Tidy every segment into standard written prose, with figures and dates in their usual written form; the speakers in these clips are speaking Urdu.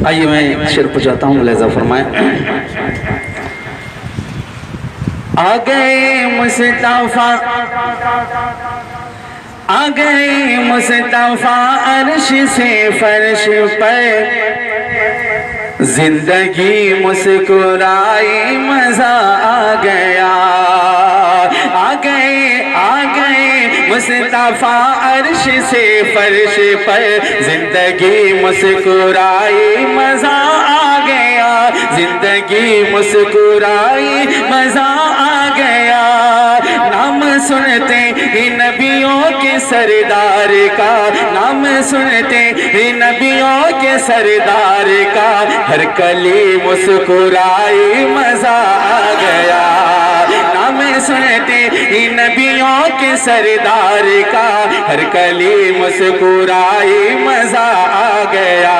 آئیے میں شعر پہنچاتا ہوں، ملاحظہ فرمائیں۔ آ گئے مصطفیٰ، آ گئے مصطفیٰ عرش سے فرش پر، زندگی مسکرائی مزہ آ گیا۔ آ گئے مصطفیٰ عرش سے فرش پر، زندگی مسکرائی مزہ آ گیا، زندگی مسکرائی مزہ آ گیا۔ نام سنتے ہی نبیوں کے سردار کا، نام سنتے ہی نبیوں کے سردار کا، ہر کلی مسکرائی مزہ آ گیا۔ نام سنتے ہی نبیوں کے سردار کا، ہر کلی مسکرائی مزہ آ گیا۔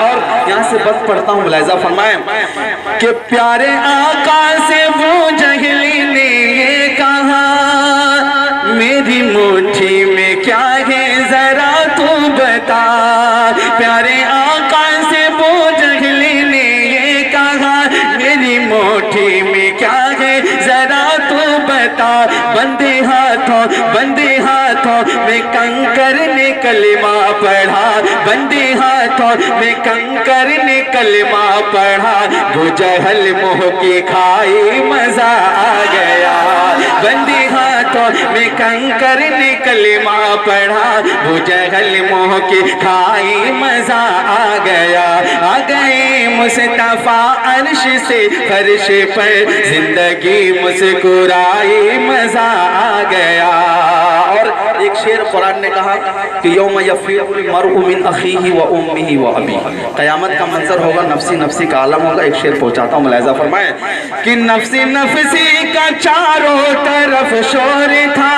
اور یہاں سے بات پڑھتا ہوں، ملاحظہ فرمائیں کہ پیارے آقا سے وہ جہلی نے یہ کہا، میری مٹھی میں کیا ہے ذرا تو بتا۔ پیارے آقا سے وہ جہلی نے یہ کہا، میری مٹھی میں کیا ہے ذرا تو بتا۔ بندے ہاتھوں میں کنکر نے کلمہ پڑھا، بندے ہاتھوں میں کنکر نے کلمہ پڑھا، وہ جہل منہ کی کھائی مزہ آ گیا۔ بندے ہاتھوں میں کنکر نے کلمہ پڑھا، وہ جہل منہ کی کھائی مزہ آ گیا۔ آ گئے مصطفیٰ عرش سے فرش پر، زندگی مسکرائی مزہ آ گیا۔ اور ایک شعر قرآن نے کہا کہ یوم یفر المرء من اخیہ و امہ و ابیہ، قیامت کا منظر ہوگا، نفسی نفسی کا عالم ہوگا۔ ایک شعر پہنچاتا ہوں، ملاحظہ فرمائیں کہ نفسی نفسی کا چاروں طرف شور تھا،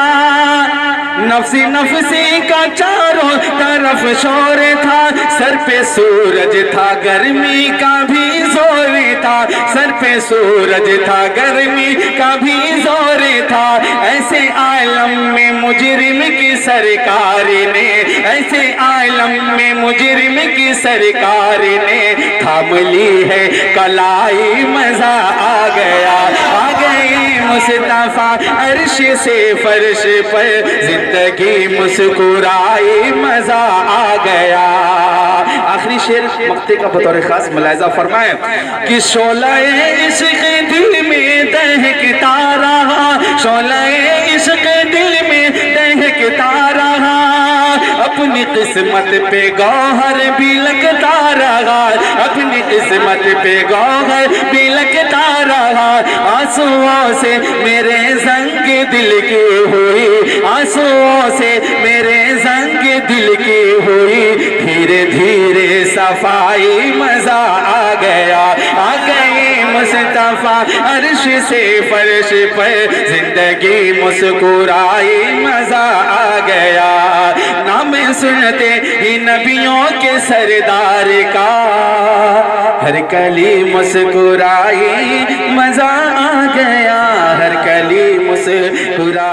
نفسی نفسی کا چاروں طرف شور تھا، سر پہ سورج تھا گرمی کا بھی زور تھا، سر پہ سورج تھا گرمی کا بھی زور تھا۔ ایسے عالم میں مجرم کی سرکار نے، ایسے عالم میں مجرم کی سرکار نے تھام لی ہے کلائی مزہ آ گیا۔ آ گئے مصطفیٰ عرش سے فرش پر، زندگی مسکرائی مزہ آ گیا۔ آخری شعر مقطع کا بطور خاص ملاحظہ فرمائیں کہ شعلہ عشق دل میں دہکتا رہا، شعلہ عشق دل میں دہکتا رہا، اپنی قسمت پہ گوہر بھی لگتا رہا، اپنی قسمت پہ گوہر بھی لگتا رہا۔ آنسوؤں سے میرے زنگ دل کی ہوئی، آنسوؤں سے میرے زنگ دل کی ہوئی، دھیرے دھیرے صفائی مزہ آ گیا۔ آ گئے مصطفیٰ عرش سے فرش پر، زندگی مسکرائی مزہ آ گیا۔ نام سنتے ہی نبیوں کے سردار کا، ہر کلی مسکرائی مزہ آ گیا، ہر کلی مسکرائی